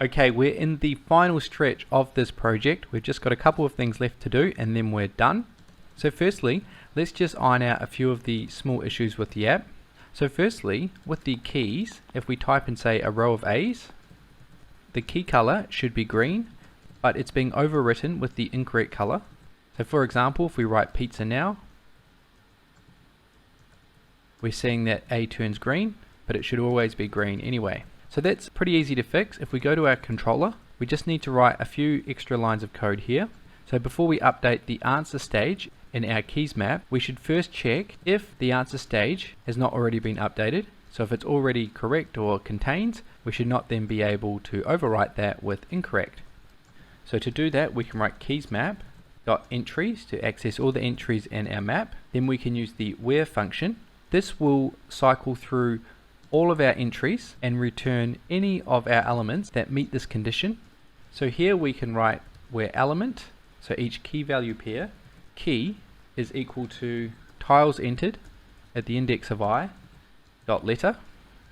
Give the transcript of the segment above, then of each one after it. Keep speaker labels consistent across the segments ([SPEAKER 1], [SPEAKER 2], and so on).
[SPEAKER 1] Okay, we're in the final stretch of this project. We've just got a couple of things left to do and then we're done. So firstly, let's just iron out a few of the small issues with the app. So firstly, with the keys, if we type in say a row of A's, the key color should be green, but it's being overwritten with the incorrect color. So for example, if we write pizza now, we're seeing that A turns green, but it should always be green anyway. So that's pretty easy to fix. If we go to our controller, we just need to write a few extra lines of code here. So before we update the answer stage in our keys map, we should first check if the answer stage has not already been updated. So if it's already correct or contains, we should not then be able to overwrite that with incorrect. So to do that, we can write keysMap.entries to access all the entries in our map. Then we can use the where function. This will cycle through all of our entries and return any of our elements that meet this condition. So here we can write where element, so each key value pair, key is equal to tiles entered at the index of I dot letter.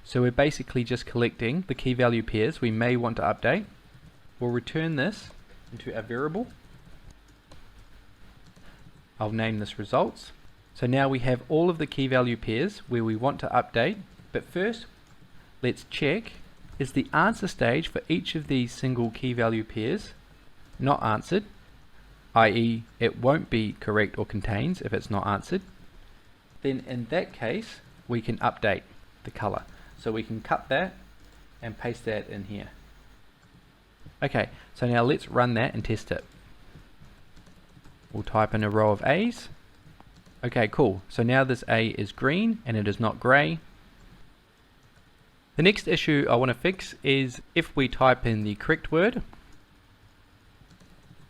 [SPEAKER 1] So we're basically just collecting the key value pairs we may want to update. We'll return this into a variable. I'll name this results. So now we have all of the key value pairs where we want to update. But first, let's check, is the answer stage for each of these single key value pairs not answered, i.e. it won't be correct or contains if it's not answered. Then in that case, we can update the color. So we can cut that and paste that in here. Okay, so now let's run that and test it. We'll type in a row of A's. Okay, cool. So now this A is green and it is not gray. The next issue I want to fix is if we type in the correct word,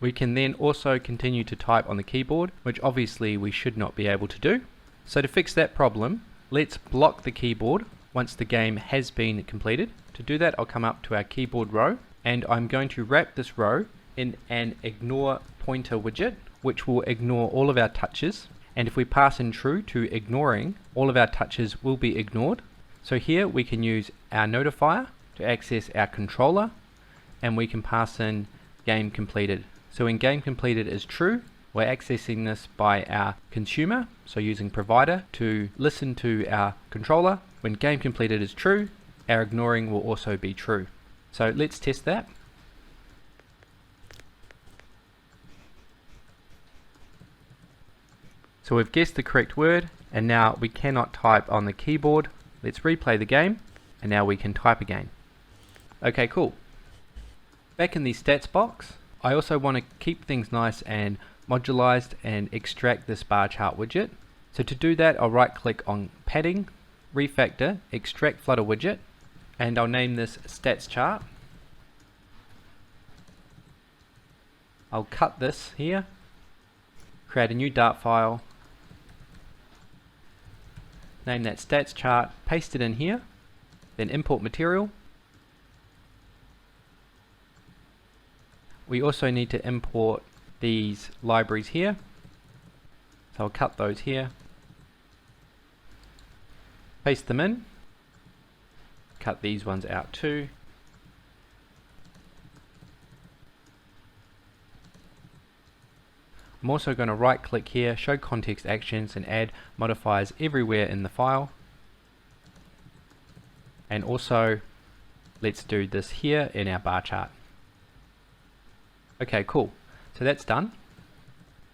[SPEAKER 1] we can then also continue to type on the keyboard, which obviously we should not be able to do. So to fix that problem, let's block the keyboard once the game has been completed. To do that, I'll come up to our keyboard row and I'm going to wrap this row in an IgnorePointer widget, which will ignore all of our touches. And if we pass in true to ignoring, all of our touches will be ignored. So here we can use our notifier to access our controller and we can pass in game completed. So when game completed is true, we're accessing this by our consumer, so using provider to listen to our controller. When game completed is true, our ignoring will also be true. So let's test that. So we've guessed the correct word and now we cannot type on the keyboard. Let's replay the game and now we can type again. Okay, cool. Back in the stats box, I also want to keep things nice and modularized and extract this bar chart widget. So to do that, I'll right click on padding, refactor, extract Flutter widget, and I'll name this stats chart. I'll cut this here, create a new Dart file, name that stats chart, paste it in here, then import material. We also need to import these libraries here, so I'll cut those here, paste them in, cut these ones out too. I'm also going to right click here, show context actions and add modifiers everywhere in the file. And also let's do this here in our bar chart. Okay, cool. So that's done.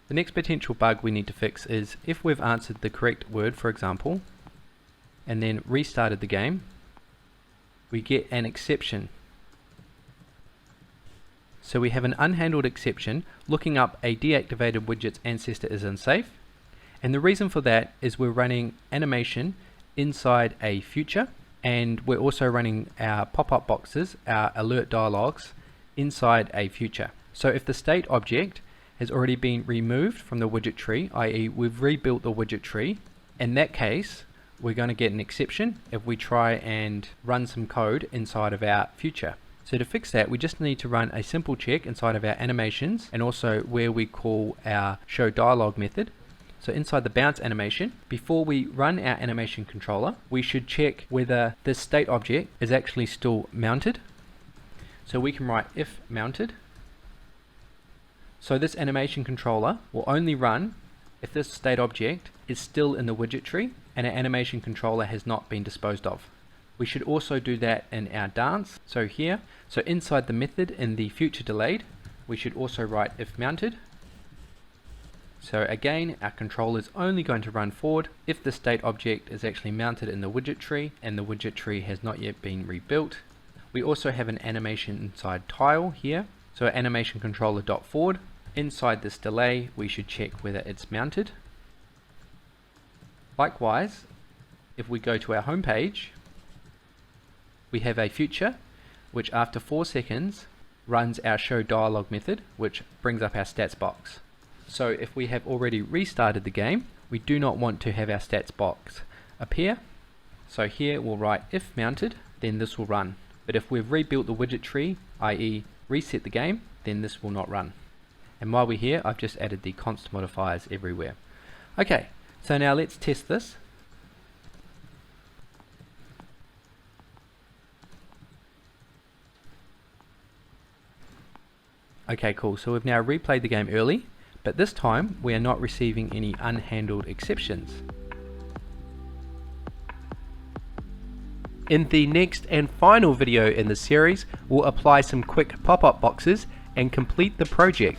[SPEAKER 1] The next potential bug we need to fix is if we've answered the correct word, for example, and then restarted the game, we get an exception. So we have an unhandled exception looking up a deactivated widget's ancestor is unsafe. And the reason for that is we're running animation inside a future and we're also running our pop-up boxes, our alert dialogues, inside a future. So if the state object has already been removed from the widget tree, i.e. we've rebuilt the widget tree, in that case we're going to get an exception if we try and run some code inside of our future. So to fix that, we just need to run a simple check inside of our animations and also where we call our show dialog method. So inside the bounce animation, before we run our animation controller, we should check whether this state object is actually still mounted. So we can write if mounted. So this animation controller will only run if this state object is still in the widget tree and our animation controller has not been disposed of. We should also do that in our dance. So here, so inside the method in the future delayed, we should also write if mounted. So again, our controller is only going to run forward if the state object is actually mounted in the widget tree and the widget tree has not yet been rebuilt. We also have an animation inside tile here. So animation controller dot forward. Inside this delay, we should check whether it's mounted. Likewise, if we go to our home page, we have a future which after 4 seconds runs our show dialog method, which brings up our stats box. So if we have already restarted the game, we do not want to have our stats box appear. So here we'll write if mounted, then this will run. But if we've rebuilt the widget tree, i.e. reset the game, then this will not run. And while we're here, I've just added the const modifiers everywhere. Okay, so now let's test this. Okay, cool. So we've now replayed the game early, but this time we are not receiving any unhandled exceptions. In the next and final video in the series, we'll apply some quick pop-up boxes and complete the project.